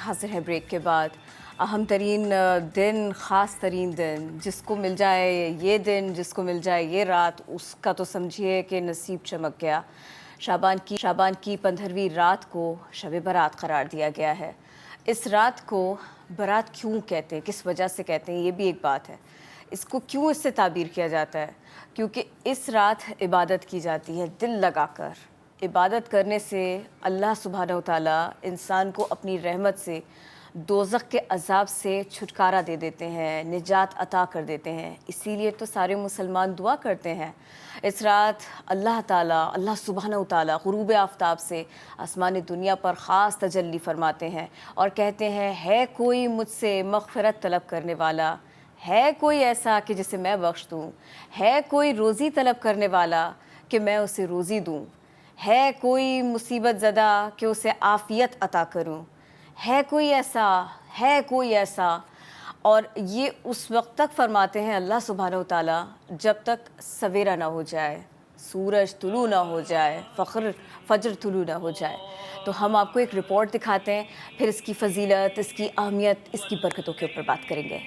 حاضر ہے بریک کے بعد۔ اہم ترین دن، خاص ترین دن، جس کو مل جائے یہ دن، جس کو مل جائے یہ رات، اس کا تو سمجھیے کہ نصیب چمک گیا۔ شعبان کی 15ویں رات کو شب برات قرار دیا گیا ہے۔ اس رات کو برات کیوں کہتے ہیں، کس وجہ سے کہتے ہیں، یہ بھی ایک بات ہے۔ اس کو کیوں اس سے تعبیر کیا جاتا ہے؟ کیونکہ اس رات عبادت کی جاتی ہے دل لگا کر۔ عبادت کرنے سے اللہ سبحانہ وتعالیٰ انسان کو اپنی رحمت سے دوزخ کے عذاب سے چھٹکارا دے دیتے ہیں، نجات عطا کر دیتے ہیں۔ اسی لیے تو سارے مسلمان دعا کرتے ہیں اس رات اللہ تعالیٰ، اللہ سبحانہ وتعالیٰ غروب آفتاب سے آسمان دنیا پر خاص تجلی فرماتے ہیں اور کہتے ہیں، ہے کوئی مجھ سے مغفرت طلب کرنے والا، ہے کوئی ایسا کہ جسے میں بخش دوں، ہے کوئی روزی طلب کرنے والا کہ میں اسے روزی دوں، ہے کوئی مصیبت زدہ کہ اسے عافیت عطا کروں، ہے کوئی ایسا۔ اور یہ اس وقت تک فرماتے ہیں اللہ سبحانہ وتعالیٰ جب تک سویرا نہ ہو جائے، سورج طلوع نہ ہو جائے، فجر طلوع نہ ہو جائے۔ تو ہم آپ کو ایک رپورٹ دکھاتے ہیں، پھر اس کی فضیلت، اس کی اہمیت، اس کی برکتوں کے اوپر بات کریں گے۔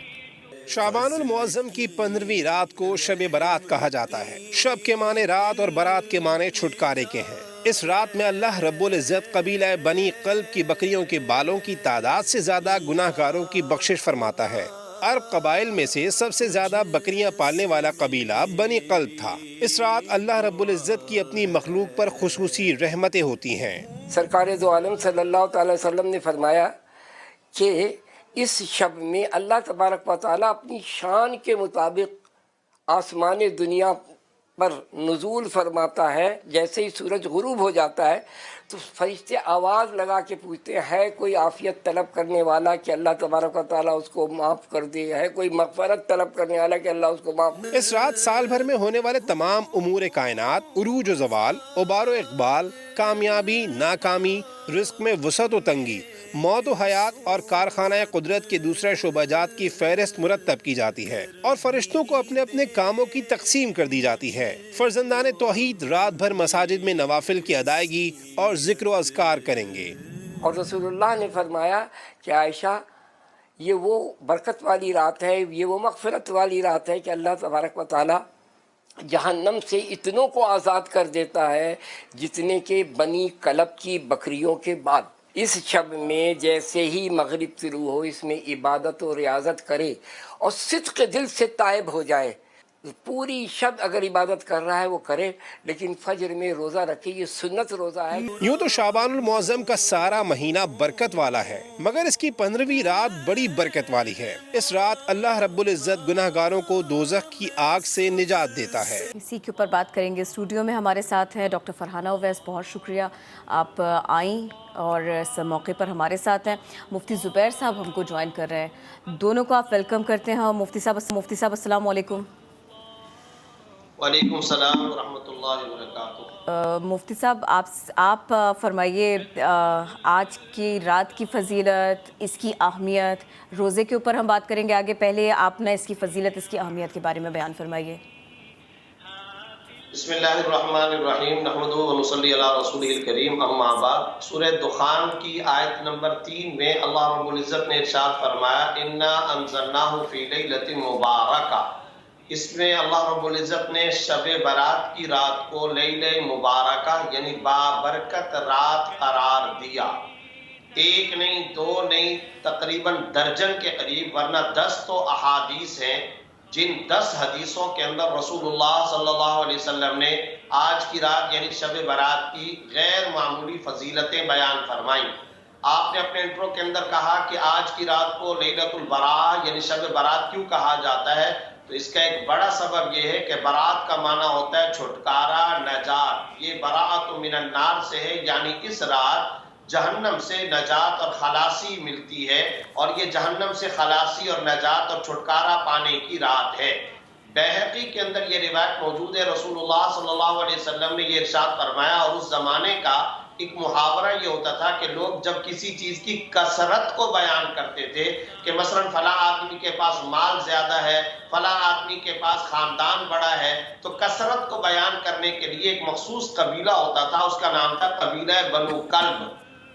شعبان المعظم کی 15ویں رات کو شب برات کہا جاتا ہے۔ شب کے معنی رات اور برات کے معنی چھٹکارے کے ہیں۔ اس رات میں اللہ رب العزت قبیلہ بنی قلب کی بکریوں کے بالوں کی تعداد سے زیادہ گناہ گاروں کی بخشش فرماتا ہے۔ عرب قبائل میں سے سب سے زیادہ بکریاں پالنے والا قبیلہ بنی قلب تھا۔ اس رات اللہ رب العزت کی اپنی مخلوق پر خصوصی رحمتیں ہوتی ہیں۔ سرکار دو عالم صلی اللہ تعالی وسلم نے فرمایا کہ اس شب میں اللہ تبارک و تعالیٰ اپنی شان کے مطابق آسمان دنیا پر نزول فرماتا ہے۔ جیسے ہی سورج غروب ہو جاتا ہے تو فرشتے آواز لگا کے پوچھتے ہیں، کوئی عافیت طلب کرنے والا کہ اللہ تبارک و تعالیٰ اس کو معاف کر دے، ہے کوئی مغفرت طلب کرنے والا کہ اللہ اس کو معاف کر دے۔ اس رات سال بھر میں ہونے والے تمام امور کائنات، عروج و زوال، ابار و اقبال، کامیابی، ناکامی، رزق میں وسعت و تنگی، موت و حیات اور کارخانہ قدرت کے دوسرے شعبہ جات کی فہرست مرتب کی جاتی ہے اور فرشتوں کو اپنے اپنے کاموں کی تقسیم کر دی جاتی ہے۔ فرزندان توحید رات بھر مساجد میں نوافل کی ادائیگی اور ذکر و اذکار کریں گے۔ اور رسول اللہ نے فرمایا کہ عائشہ، یہ وہ برکت والی رات ہے، یہ وہ مغفرت والی رات ہے کہ اللہ تبارک و تعالیٰ جہنم سے اتنوں کو آزاد کر دیتا ہے جتنے کہ بنی کلب کی بکریوں کے بعد۔ اس شب میں جیسے ہی مغرب شروع ہو، اس میں عبادت و ریاضت کرے اور صدق دل سے تائب ہو جائے۔ پوری شب اگر عبادت کر رہا ہے وہ کرے، لیکن فجر میں روزہ رکھے، یہ سنت روزہ ہے۔ یوں تو شعبان المعظم کا سارا مہینہ برکت والا ہے، مگر اس کی 15ویں رات بڑی برکت والی ہے۔ اس رات اللہ رب العزت گناہ گاروں کو دوزخ کی آگ سے نجات دیتا ہے۔ اسی کے اوپر بات کریں گے۔ اسٹوڈیو میں ہمارے ساتھ ہیں ڈاکٹر فرحانہ اویس، بہت شکریہ آپ آئیں اور اس موقع پر ہمارے ساتھ ہیں۔ مفتی زبیر صاحب ہم کو جوائن کر رہے ہیں، دونوں کو آپ ویلکم کرتے ہیں۔ مفتی صاحب السلام علیکم۔ وعلیکم السلام ورحمۃ اللہ وبرکاتہ۔ مفتی صاحب آپ فرمائیے، آج کی رات کی فضیلت، اس کی اہمیت، روزے کے اوپر ہم بات کریں گے آگے، پہلے آپ نے اس کی فضیلت، اس کی اہمیت کے بارے میں بیان فرمائیے۔ بسم اللہ الرحمن الرحیم، نحمدہ و نصلی علی رسولہ الکریم، اما بعد۔ سورہ دخان کی آیت نمبر 3 میں اللہ رب العزت نے ارشاد فرمایا، انا انزلناہ فی لیلۃ مبارکہ۔ اس میں اللہ رب العزت نے شب برات کی رات کو لیل مبارکہ یعنی بابرکت رات قرار دیا۔ ایک نہیں، دو نہیں، تقریباً درجن کے قریب، ورنہ 10 تو احادیث ہیں، جن 10 حدیثوں کے اندر رسول اللہ صلی اللہ علیہ وسلم نے آج کی رات یعنی شب برات کی غیر معمولی فضیلتیں بیان فرمائیں۔ آپ نے اپنے انٹرو کے اندر کہا کہ آج کی رات کو لیلۃ البراء یعنی شب برات کیوں کہا جاتا ہے، تو اس کا ایک بڑا سبب یہ ہے کہ برات کا معنی ہوتا ہے چھٹکارا، نجات۔ یہ براءۃ من النار سے ہے، یعنی اس رات جہنم سے نجات اور خلاصی ملتی ہے، اور یہ جہنم سے خلاصی اور نجات اور چھٹکارا پانے کی رات ہے۔ بیہقی کے اندر یہ روایت موجود ہے، رسول اللہ صلی اللہ علیہ وسلم نے یہ ارشاد فرمایا، اور اس زمانے کا ایک محاورہ یہ ہوتا تھا کہ لوگ جب کسی چیز کی کثرت کو بیان کرتے تھے کہ مثلا فلاں آدمی کے پاس مال زیادہ ہے، فلاں آدمی کے پاس خاندان بڑا ہے، تو کثرت کو بیان کرنے کے لیے ایک مخصوص قبیلہ ہوتا تھا، اس کا نام تھا قبیلہ بنو کلب۔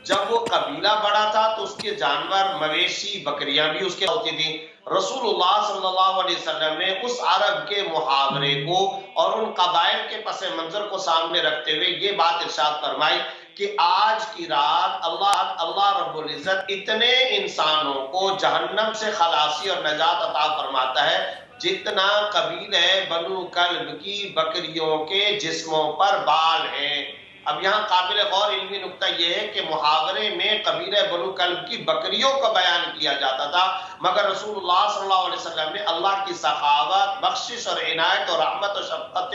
جب وہ قبیلہ بڑا تھا تو اس کے جانور مویشی بکریاں بھی اس کے ہوتی تھیں. رسول اللہ صلی اللہ علیہ وسلم نے اس عرب کے محاورے کو اور ان قبائل کے پس منظر کو سامنے رکھتے ہوئے یہ بات ارشاد فرمائی کہ آج کی رات اللہ رب العزت اتنے انسانوں کو جہنم سے خلاصی اور نجات عطا فرماتا ہے جتنا قبیلہ بنو کلب کی بکریوں کے جسموں پر بال ہیں. اب یہاں قابل غور علمی نقطہ یہ ہے کہ محاورے میں قبیلہ بنو کلب کی بکریوں کا بیان کیا جاتا تھا، مگر رسول اللہ صلی اللہ علیہ وسلم نے اللہ کی سخاوت، بخشش اور عنایت اور رحمت و شفقت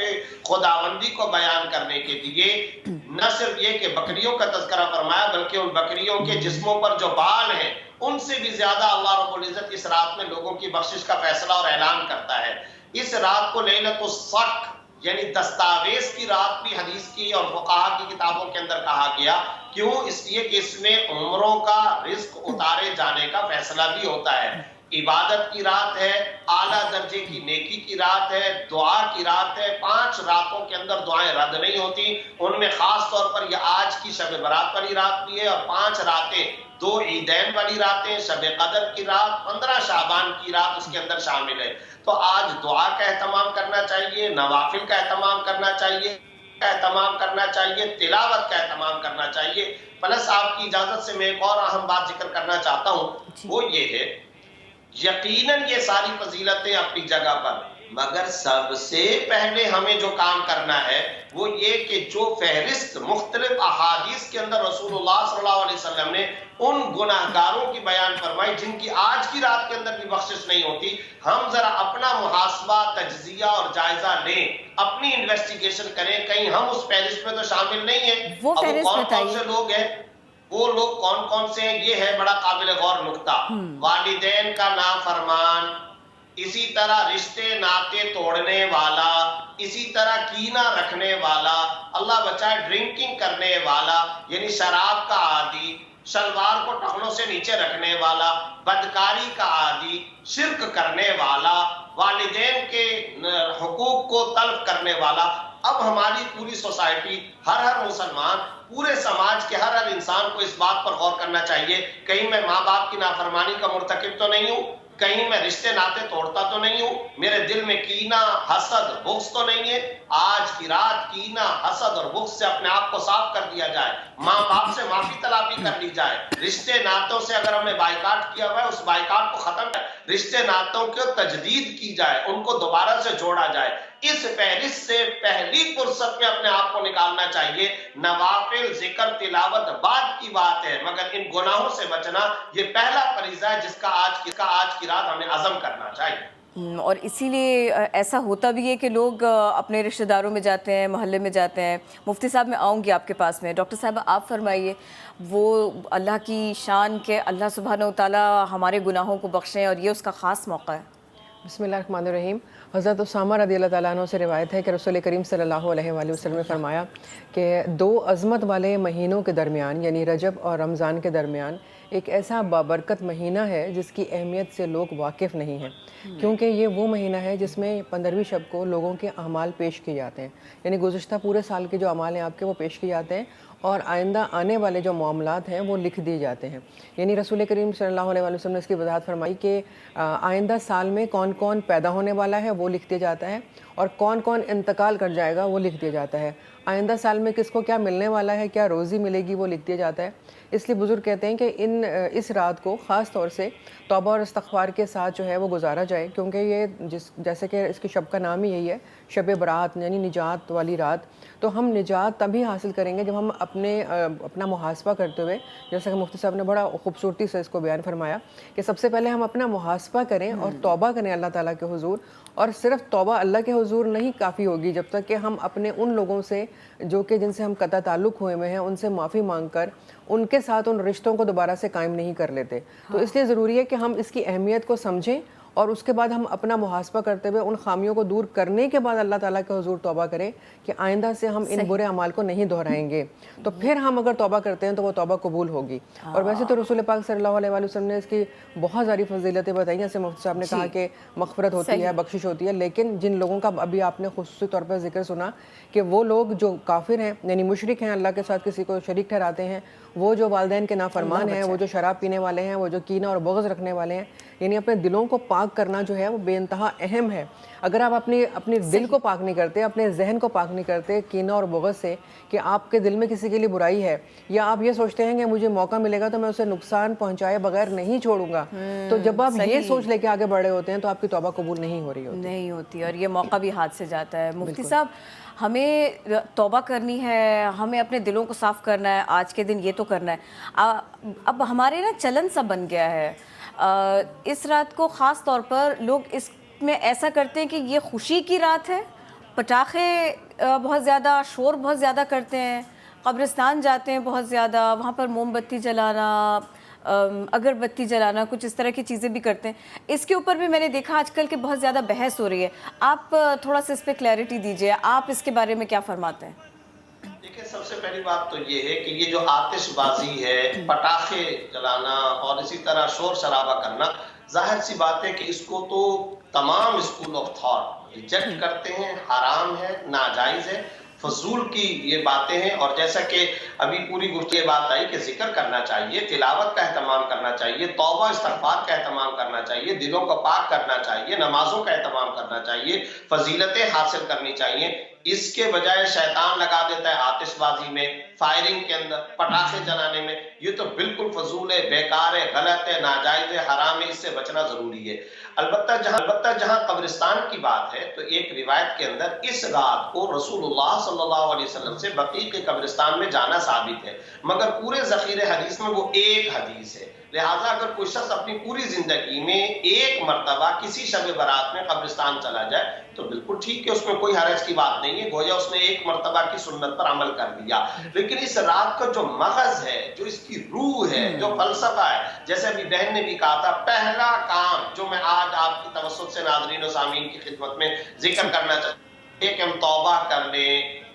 خداوندی کو بیان کرنے کے لیے نہ صرف یہ کہ بکریوں کا تذکرہ فرمایا بلکہ ان بکریوں کے جسموں پر جو بال ہیں ان سے بھی زیادہ اللہ رب العزت اس رات میں لوگوں کی بخشش کا فیصلہ اور اعلان کرتا ہے. اس رات کو لیلۃ الصق یعنی دستاویز کی رات بھی حدیث کی اور فقہا کی کتابوں کے اندر کہا گیا. کیوں؟ اس لیے کہ اس میں عمروں کا رزق اتارے جانے کا فیصلہ بھی ہوتا ہے. عبادت کی رات ہے، اعلیٰ درجے کی نیکی کی رات ہے، دعا کی رات ہے. 5 راتوں کے اندر دعائیں رد نہیں ہوتی. ان میں خاص طور پر یہ آج کی شب برات والی رات بھی ہے اور 5 راتیں 2 عیدین والی راتیں، شب قدر کی رات، 15 شعبان کی رات اس کے اندر شامل ہے. تو آج دعا کا اہتمام کرنا چاہیے، نوافل کا اہتمام کرنا چاہیے، تلاوت کا اہتمام کرنا چاہیے. پلس آپ کی اجازت سے میں ایک اور اہم بات ذکر کرنا چاہتا ہوں، وہ یہ ہے یقیناً یہ ساری فضیلتیں اپنی جگہ پر، مگر سب سے پہلے ہمیں جو کام کرنا ہے وہ یہ کہ جو فہرست مختلف احادیث کے اندر رسول اللہ صلی اللہ علیہ وسلم نے ان گناہگاروں کی بیان فرمائی جن کی آج کی رات کے اندر بھی بخشش نہیں ہوتی، ہم ذرا اپنا محاسبہ، تجزیہ اور جائزہ لیں، اپنی انویسٹیگیشن کریں. کہیں ہم اس فہرست میں تو شامل نہیں ہیں. وہ فہرست کون سے لوگ ہیں، وہ لوگ کون کون سے ہیں؟ یہ ہے بڑا قابل غور نقطہ. والدین کا نافرمان، اسی طرح رشتے ناطے توڑنے والا، اسی طرح کینہ رکھنے والا، اللہ بچائے ڈرنکنگ کرنے والا یعنی شراب کا عادی، شلوار کو ٹخنوں سے نیچے رکھنے والا، بدکاری کا عادی، شرک کرنے والا، والدین کے حقوق کو تلف کرنے والا. اب ہماری پوری سوسائٹی، ہر مسلمان، پورے سماج کے ہر انسان کو اس بات پر غور کرنا چاہیے، کہیں میں ماں باپ کی نافرمانی کا مرتکب تو نہیں ہوں، کہیں میں رشتے ناطے توڑتا تو نہیں ہوں، میرے دل میں کینہ، حسد، بغض تو نہیں ہے. آج کی رات کینہ، حسد اور بغض سے اپنے آپ کو صاف کر دیا جائے، ماں باپ سے معافی طلبی کر لی جائے، رشتے ناتوں سے اگر ہم نے بائیکاٹ کیا ہوا ہے اس بائیکاٹ کو ختم کر، رشتے ناتوں کو تجدید کی جائے، ان کو دوبارہ سے جوڑا جائے. اس فہرست سے پہلی فرصت میں اپنے آپ کو نکالنا چاہیے. نوافل، ذکر، تلاوت بعد کی بات ہے، مگر ان گناہوں سے بچنا یہ پہلا فریضہ ہے جس کا آج کی رات ہمیں عزم کرنا چاہیے. اور اسی لیے ایسا ہوتا بھی ہے کہ لوگ اپنے رشتہ داروں میں جاتے ہیں، محلے میں جاتے ہیں. مفتی صاحب میں آؤں گی آپ کے پاس میں. ڈاکٹر صاحب آپ فرمائیے، وہ اللہ کی شان کے اللہ سبحانہ و تعالیٰ ہمارے گناہوں کو بخشیں اور یہ اس کا خاص موقع ہے. بسم اللہ الرحمن الرحیم. حضرت اسامہ رضی اللہ تعالیٰ عنہ سے روایت ہے کہ رسول کریم صلی اللہ علیہ وآلہ وسلم نے فرمایا کہ 2 عظمت والے مہینوں کے درمیان یعنی رجب اور رمضان کے درمیان ایک ایسا بابرکت مہینہ ہے جس کی اہمیت سے لوگ واقف نہیں ہیں، کیونکہ یہ وہ مہینہ ہے جس میں 15ویں شب کو لوگوں کے اعمال پیش کیے جاتے ہیں، یعنی گزشتہ پورے سال کے جو اعمال ہیں آپ کے وہ پیش کیے جاتے ہیں اور آئندہ آنے والے جو معاملات ہیں وہ لکھ دیے جاتے ہیں. یعنی رسول کریم صلی اللہ علیہ وسلم نے اس کی وضاحت فرمائی کہ آئندہ سال میں کون کون پیدا ہونے والا ہے وہ لکھ دیا جاتا ہے اور کون کون انتقال کر جائے گا وہ لکھ دیا جاتا ہے. آئندہ سال میں کس کو کیا ملنے والا ہے، کیا روزی ملے گی وہ لکھ دیا جاتا ہے. اس لیے بزرگ کہتے ہیں کہ اس رات کو خاص طور سے توبہ اور استغفار کے ساتھ جو ہے وہ گزارا جائے، کیونکہ یہ جیسے کہ اس کی شب کا نام ہی یہی ہے، شب برات یعنی نجات والی رات. تو ہم نجات تبھی حاصل کریں گے جب ہم اپنا محاسبہ کرتے ہوئے، جیسا کہ مفتی صاحب نے بڑا خوبصورتی سے اس کو بیان فرمایا کہ سب سے پہلے ہم اپنا محاسبہ کریں اور توبہ کریں اللہ تعالیٰ کے حضور. اور صرف توبہ اللہ کے حضور نہیں کافی ہوگی جب تک کہ ہم اپنے ان لوگوں سے جو کہ جن سے ہم قطع تعلق ہوئے ہوئے ہیں ان سے معافی مانگ کر ان کے ساتھ ان رشتوں کو دوبارہ سے قائم نہیں کر لیتے. تو اس لیے ضروری ہے کہ ہم اس کی اہمیت کو سمجھیں اور اس کے بعد ہم اپنا محاسبہ کرتے ہوئے ان خامیوں کو دور کرنے کے بعد اللہ تعالیٰ کے حضور توبہ کریں کہ آئندہ سے ہم ان برے اعمال کو نہیں دہرائیں گے، تو پھر ہم اگر توبہ کرتے ہیں تو وہ توبہ قبول ہوگی۔ اور ویسے تو رسول پاک صلی اللہ علیہ وآلہ وسلم نے اس کی بہت ساری فضیلتیں بتائی ہیں، جیسے مفتی صاحب نے کہا کہ مغفرت ہوتی ہے، بخشش ہوتی ہے، لیکن جن لوگوں کا ابھی آپ نے خصوصی طور پر ذکر سنا کہ وہ لوگ جو کافر ہیں یعنی مشرک ہیں، اللہ کے ساتھ کسی کو شریک ٹھہراتے ہیں، وہ جو والدین کے نافرمان ہیں، وہ جو شراب پینے والے ہیں، وہ جو کینہ اور بغض رکھنے والے ہیں، یعنی اپنے دلوں کو پاک کرنا جو ہے وہ بے انتہا اہم ہے۔ اگر آپ اپنے دل کو پاک نہیں کرتے، اپنے ذہن کو پاک نہیں کرتے کینہ اور بغض سے کہ آپ کے دل میں کسی کے لیے برائی ہے، یا آپ یہ سوچتے ہیں کہ مجھے موقع ملے گا تو میں اسے نقصان پہنچائے بغیر نہیں چھوڑوں گا، تو جب آپ یہ سوچ لے کے آگے بڑھے ہوتے ہیں تو آپ کی توبہ قبول نہیں ہو رہی ہوتی، اور یہ موقع بھی ہاتھ سے جاتا ہے۔ مفتی صاحب، ہمیں توبہ کرنی ہے، ہمیں اپنے دلوں کو صاف کرنا ہے، آج کے دن یہ تو کرنا ہے۔ اب ہمارے نا چلن سا بن گیا ہے، اس رات کو خاص طور پر لوگ اس میں ایسا کرتے ہیں کہ یہ خوشی کی رات ہے، پٹاخے بہت زیادہ، شور بہت زیادہ کرتے ہیں، قبرستان جاتے ہیں بہت زیادہ، وہاں پر موم بتی جلانا، اگربتی جلانا، کچھ اس طرح کی چیزیں بھی کرتے ہیں۔ اس کے اوپر بھی میں نے دیکھا آج کل کہ بہت زیادہ بحث ہو رہی ہے، آپ تھوڑا سا اس پہ کلیئرٹی دیجئے، آپ اس کے بارے میں کیا فرماتے ہیں؟ دیکھیں، سب سے پہلی بات تو یہ ہے کہ یہ جو آتش بازی ہے، پٹاخے جلانا اور اسی طرح شور شرابہ کرنا، ظاہر سی بات ہے کہ اس کو تو تمام اسکول آف تھاٹ ریجیکٹ کرتے ہیں، حرام ہے، ناجائز ہے، فضول کی یہ باتیں ہیں۔ اور جیسا کہ ابھی پوری گفتگو یہ بات آئی کہ ذکر کرنا چاہیے، تلاوت کا اہتمام کرنا چاہیے، توبہ استغفار کا اہتمام کرنا چاہیے، دلوں کو پاک کرنا چاہیے، نمازوں کا اہتمام کرنا چاہیے، فضیلتیں حاصل کرنی چاہیے۔ اس کے بجائے شیطان لگا دیتا ہے آتش بازی میں، فائرنگ کے اندر، پٹاخے جلانے میں۔ یہ تو بالکل فضول ہے، بیکار ہے، غلط ہے، ناجائز ہے، حرام ہے، اس سے بچنا ضروری ہے۔ البتہ جہاں قبرستان کی بات ہے تو ایک روایت کے اندر اس رات کو رسول اللہ صلی اللہ علیہ وسلم سے بقیع کے قبرستان میں جانا ثابت ہے، مگر پورے ذخیرے حدیث میں وہ ایک حدیث ہے۔ لہٰذا اگر کوئی شخص اپنی پوری زندگی میں ایک مرتبہ کسی شب برات میں قبرستان چلا جائے تو بالکل ٹھیک ہے، اس میں کوئی حرج کی بات نہیں ہے، گویا اس نے ایک مرتبہ کی سنت پر عمل کر دیا۔ لیکن اس رات کا جو مغز ہے، جو اس کی روح ہے، جو فلسفہ ہے، جیسے ابھی بہن نے بھی کہا تھا، پہلا کام جو میں آج آپ کی توسط سے ناظرین و سامعین کی خدمت میں ذکر کرنا چاہتا ہوں کہ ہم توبہ کر لیں،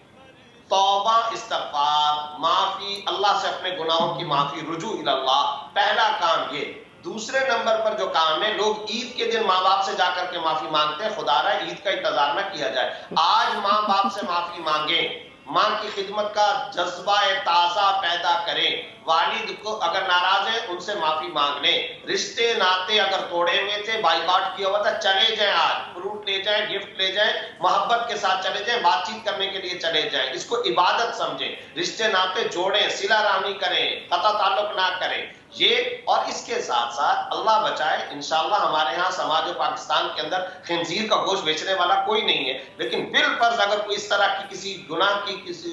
توبہ، استغفار، معافی، اللہ سے اپنے گناہوں کی معافی، رجوع اللہ، پہلا کام یہ۔ دوسرے نمبر پر جو کام ہے، لوگ عید کے دن ماں باپ سے جا کر کے معافی مانگتے ہیں، خدا رہا عید کا انتظار نہ کیا جائے، آج ماں باپ سے معافی مانگیں، ماں کی خدمت کا جذبہ تازہ پیدا کریں، والد کو اگر ناراض ہیں ان سے معافی مانگ لیں، رشتے ناتے اگر توڑے ہوئے تھے، بائیکاٹ کیا ہوا تھا، چلے جائیں، آج فروٹ لے جائیں، گفٹ لے جائیں، محبت کے ساتھ چلے جائیں، بات چیت کرنے کے لیے چلے جائیں، اس کو عبادت سمجھیں، رشتے ناتے جوڑیں، صلہ رحمی کریں، قطع تعلق نہ کریں، یہ۔ اور اس کے ساتھ ساتھ اللہ بچائے، انشاءاللہ ہمارے ہاں سماج و پاکستان کے اندر خنزیر کا گوشت بیچنے والا کوئی نہیں ہے، لیکن بالفرض اگر کوئی اس طرح کی کسی گناہ کی کسی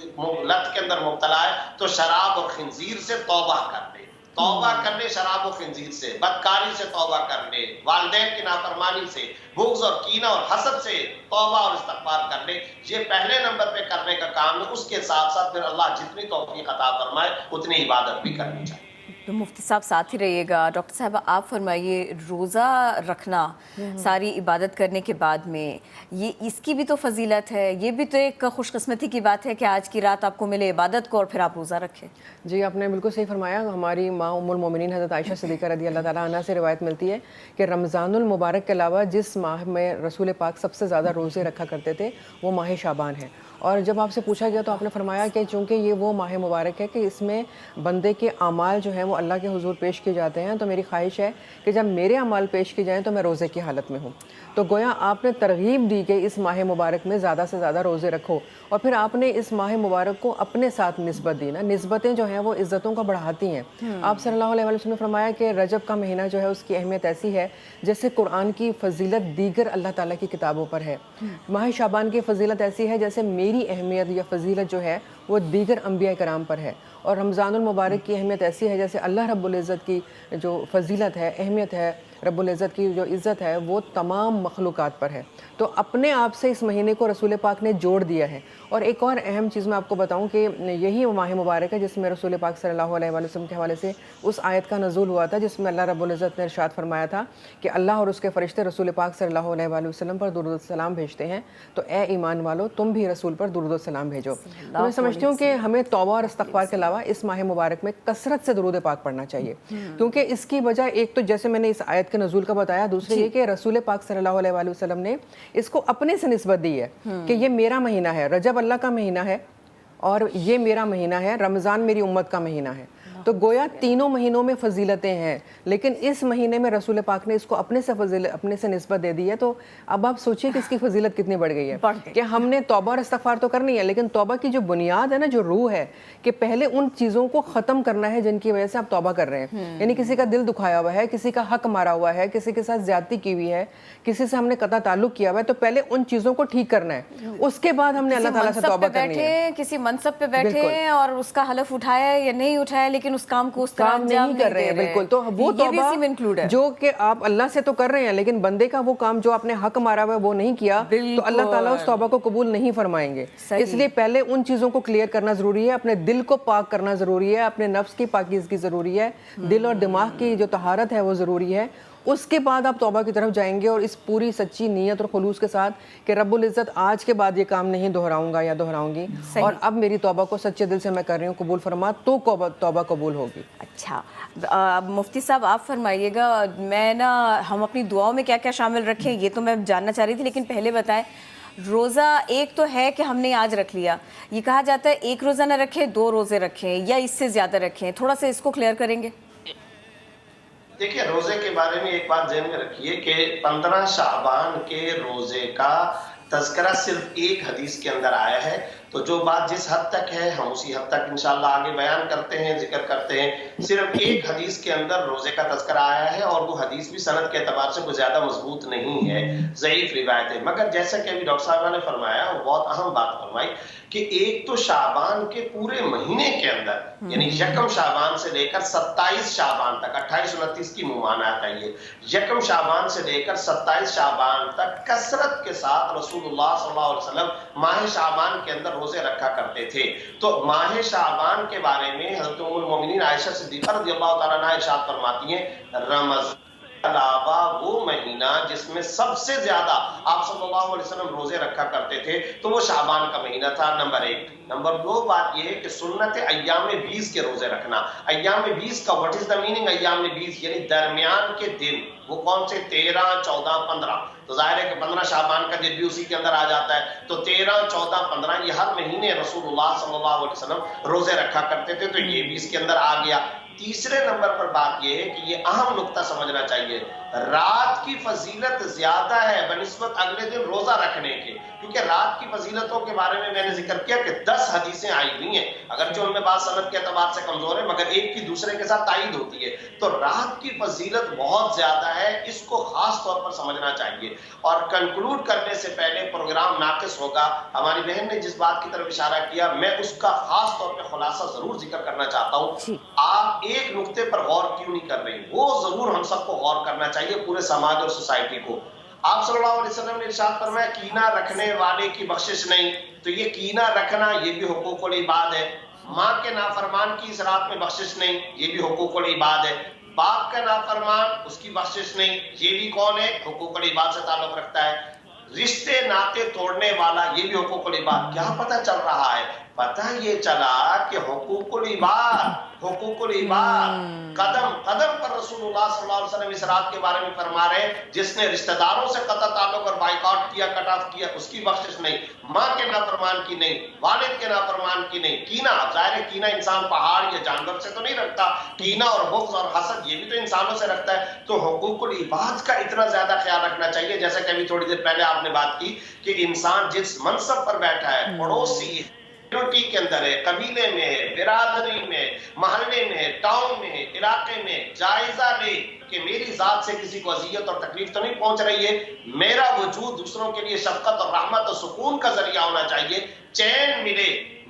لت کے اندر مبتلا ہے تو شراب اور خنزیر سے توبہ کر لے، توبہ کر لے، شراب و خنزیر سے، بدکاری سے توبہ کر لے، والدین کی نافرمانی سے، بغض اور کینہ اور حسد سے توبہ اور استغفار کر لے۔ یہ پہلے نمبر پہ کرنے کا کام ہے۔ اس کے ساتھ ساتھ پھر اللہ جتنی توفیق عطا فرمائے اتنی عبادت بھی کرنی چاہیے۔ تو مفتی صاحب ساتھ ہی رہیے گا۔ ڈاکٹر صاحب آپ فرمائیے، روزہ رکھنا ساری عبادت کرنے کے بعد میں، یہ اس کی بھی تو فضیلت ہے، یہ بھی تو ایک خوش قسمتی کی بات ہے کہ آج کی رات آپ کو ملے عبادت کو اور پھر آپ روزہ رکھیں۔ جی آپ نے بالکل صحیح فرمایا۔ ہماری ماں ام المومنین حضرت عائشہ صدیقہ رضی اللہ تعالیٰ عنہا سے روایت ملتی ہے کہ رمضان المبارک کے علاوہ جس ماہ میں رسول پاک سب سے زیادہ روزے رکھا کرتے تھے وہ ماہ شعبان ہے۔ اور جب آپ سے پوچھا گیا تو آپ نے فرمایا کہ چونکہ یہ وہ ماہ مبارک ہے کہ اس میں بندے کے اعمال جو ہیں وہ اللہ کے حضور پیش کیے جاتے ہیں، تو میری خواہش ہے کہ جب میرے اعمال پیش کیے جائیں تو میں روزے کی حالت میں ہوں۔ تو گویا آپ نے ترغیب دی کہ اس ماہ مبارک میں زیادہ سے زیادہ روزے رکھو، اور پھر آپ نے اس ماہ مبارک کو اپنے ساتھ نسبت دی نا۔ نسبتیں جو ہیں وہ عزتوں کو بڑھاتی ہیں۔ آپ صلی اللہ علیہ وسلم نے فرمایا کہ رجب کا مہینہ جو ہے اس کی اہمیت ایسی ہے جیسے قرآن کی فضیلت دیگر اللہ تعالیٰ کی کتابوں پر ہے۔ ماہ شعبان کی فضیلت ایسی ہے جیسے میری اہمیت یا فضیلت جو ہے وہ دیگر انبیاء کرام پر ہے۔ اور رمضان المبارک کی اہمیت ایسی ہے جیسے اللہ رب العزت کی جو فضیلت ہے، اہمیت ہے، رب العزت کی جو عزت ہے وہ تمام مخلوقات پر ہے. تو اپنے آپ سے اس مہینے کو رسول پاک نے جوڑ دیا ہے. اور ایک اور اہم چیز میں آپ کو بتاؤں کہ یہی ماہ مبارک ہے جس میں رسول پاک صلی اللہ علیہ وآلہ وسلم کے حوالے سے اس آیت کا نزول ہوا تھا جس میں اللہ رب العزت نے ارشاد فرمایا تھا کہ اللہ اور اس کے فرشتے رسول پاک صلی اللہ علیہ وآلہ وسلم پر درود و سلام بھیجتے ہیں، تو اے ایمان والو تم بھی رسول پر درود و سلام بھیجو. تو میں سمجھتی ہوں کہ ہمیں توبہ اور استغفار کے علاوہ اس ماہ مبارک میں کثرت سے درود پاک پڑھنا چاہیے، کیونکہ اس کی وجہ ایک تو جیسے میں نے اس آیت کے نزول کا بتایا، دوسرے یہ کہ رسول پاک صلی اللہ علیہ وآلہ وسلم نے اس کو اپنے سے نسبت دی ہے کہ یہ میرا مہینہ ہے، رجب اللہ کا مہینہ ہے اور یہ میرا مہینہ ہے، رمضان میری امت کا مہینہ ہے. تو گویا تینوں مہینوں میں فضیلتیں ہیں، لیکن اس مہینے میں رسول پاک نے اس کو اپنے سے نسبت دے دی ہے. تو اب آپ سوچئے کہ اس کی فضیلت کتنی بڑھ گئی ہے کہ ہم نے توبہ اور استغفار تو کرنی ہے، لیکن توبہ کی جو بنیاد ہے نا، جو روح ہے، کہ پہلے ان چیزوں کو ختم کرنا ہے جن کی وجہ سے آپ توبہ کر رہے ہیں. یعنی کسی کا دل دکھایا ہوا ہے، کسی کا حق مارا ہوا ہے، کسی کے ساتھ زیادتی کی ہوئی ہے، کسی سے ہم نے قطع تعلق کیا ہوا ہے، تو پہلے ان چیزوں کو ٹھیک کرنا ہے، اس کے بعد ہم نے اللہ تعالیٰ سے توبہ کرنی ہے. کسی منصب پہ بیٹھے ہیں اور اس کا حلف اٹھایا یا نہیں اٹھایا، لیکن اس کام کو اس طرح نہیں کر رہے ہیں. بالکل. تو وہ توبہ جو کہ آپ اللہ سے تو کر رہے ہیں، لیکن بندے کا وہ کام جو آپ نے حق مارا ہوا ہے وہ نہیں کیا، تو اللہ تعالیٰ اس توبہ کو قبول نہیں فرمائیں گے. اس لیے پہلے ان چیزوں کو کلیئر کرنا ضروری ہے، اپنے دل کو پاک کرنا ضروری ہے، اپنے نفس کی پاکیزگی ضروری ہے، دل اور دماغ کی جو طہارت ہے وہ ضروری ہے. اس کے بعد آپ توبہ کی طرف جائیں گے اور اس پوری سچی نیت اور خلوص کے ساتھ کہ رب العزت آج کے بعد یہ کام نہیں دہراؤں گا یا دہراؤں گی، اور اب میری توبہ کو سچے دل سے میں کر رہی ہوں، قبول فرما، تو توبہ قبول ہوگی. اچھا مفتی صاحب آپ فرمائیے گا، میں ہم اپنی دعاؤں میں کیا کیا شامل رکھیں یہ تو میں جاننا چاہ رہی تھی، لیکن پہلے بتائیں روزہ ایک تو ہے کہ ہم نے آج رکھ لیا، یہ کہا جاتا ہے ایک روزہ نہ رکھیں 2 روزے رکھیں یا اس سے زیادہ رکھیں، تھوڑا سا اس کو کلیئر کریں گے؟ دیکھیے روزے کے بارے میں ایک بات ذہن میں رکھیے کہ 15 شعبان کے روزے کا تذکرہ صرف ایک حدیث کے اندر آیا ہے. تو جو بات جس حد تک ہے ہم اسی حد تک انشاءاللہ آگے بیان کرتے ہیں، ذکر کرتے ہیں. صرف ایک حدیث کے اندر روزے کا تذکرہ آیا ہے اور وہ حدیث بھی سند کے اعتبار سے کوئی زیادہ مضبوط نہیں ہے، ضعیف روایت ہے. مگر جیسا کہ ابھی ڈاکٹر صاحبہ نے فرمایا وہ بہت اہم بات فرمائی کہ ایک تو شعبان کے پورے مہینے کے اندر یعنی یکم شعبان سے لے کر 27 شعبان تک، 28 29 کی ممانعت ہے یہ، یکم شعبان سے لے کر 27 شعبان تک کثرت کے ساتھ رسول اللہ صلی اللہ علیہ وسلم ماہ شعبان کے اندر روزے رکھا کرتے تھے. تو ماہ شعبان کے بارے میں حضرت ام المومنین عائشہ صدیقہ رضی اللہ تعالیٰ عنہا ارشاد فرماتی ہیں رمضان علاوہ وہ مہینہ جس میں سب سے زیادہ آپ صلی اللہ علیہ وسلم روزے رکھا کرتے تھے تو وہ شعبان کا مہینہ تھا. نمبر 1. نمبر 2 بات یہ ہے کہ سنت ایام 20 کے روزے رکھنا. ایام 20 کا واٹ از دا میننگ؟ ایام 20 یعنی درمیان کے دن. وہ کون سے؟ 13 14 15. تو ظاہر ہے کہ 15 شعبان کا دن بھی اسی کے اندر آ جاتا ہے. تو 13 14 15 یہ ہر مہینے رسول اللہ صلی اللہ علیہ وسلم روزے رکھا کرتے تھے، تو یہ بھی اس کے اندر آ گیا. تیسرے نمبر پر بات یہ ہے کہ یہ اہم نقطہ سمجھنا چاہیے، رات کی فضیلت زیادہ ہے بنسبت اگلے دن روزہ رکھنے کے، کیونکہ رات کی فضیلتوں کے بارے میں نے ذکر کیا کہ 10 حدیثیں آئی ہوئی ہیں، اگرچہ ان میں بعض سند کے اعتبار سے کمزور ہے مگر ایک کی دوسرے کے ساتھ تائید ہوتی ہے. تو رات کی فضیلت بہت زیادہ ہے، اس کو خاص طور پر سمجھنا چاہیے. اور کنکلوڈ کرنے سے پہلے پروگرام ناقص ہوگا، ہماری بہن نے جس بات کی طرف اشارہ کیا میں اس کا خاص طور پہ خلاصہ ضرور ذکر کرنا چاہتا ہوں. آپ ایک نقطے پر غور کیوں نہیں کر رہی؟ وہ ضرور ہم سب کو غور کرنا چاہیے، پورے سماج اور سوسائٹی کو. آپ صلی اللہ علیہ وسلم نے ارشاد فرمایا کینہ رکھنے والے کی بخشش نہیں. تو یہ کینہ رکھنا یہ بھی حقوق العباد ہے. ماں کے نافرمان کی اس رات میں بخشش نہیں، یہ بھی حقوق العباد ہے. باپ کا نافرمان اس کی بخشش نہیں، یہ بھی کون ہے؟ حقوق العباد سے تعلق رکھتا ہے. رشتے ناطے توڑنے والا یہ بھی حقوق العباد. کیا پتہ چل رہا ہے؟ پتہ یہ چلا کہ حقوق العباد قدم قدم پر رسول اللہ صلی اللہ علیہ وسلم اس رات کے بارے میں فرما رہے ہیں. جس نے رشتہ داروں سے قطع تعلق اور بائیکاٹ کیا، کٹ آف کیا، اس کی بخشش نہیں. ماں کے نافرمان کی نہیں، والد کے نافرمان کی نہیں. کینہ، ظاہر ہے کینہ انسان پہاڑ یا جانور سے تو نہیں رکھتا، کینہ اور بغض اور حسد یہ بھی تو انسانوں سے رکھتا ہے. تو حقوق العباد کا اتنا زیادہ خیال رکھنا چاہیے. جیسا کہ ابھی تھوڑی دیر پہلے آپ نے بات کی کہ انسان جس منصب پر بیٹھا ہے، پڑوسی کمیونٹی کے اندر ہے، قبیلے میں ہے، برادری میں، محلے میں، ٹاؤن میں، علاقے میں، جائزہ لے کہ میری ذات سے کسی کو اذیت اور تکلیف تو نہیں پہنچ رہی ہے. میرا وجود دوسروں کے لیے شفقت اور رحمت اور سکون کا ذریعہ ہونا چاہیے. چین ملے،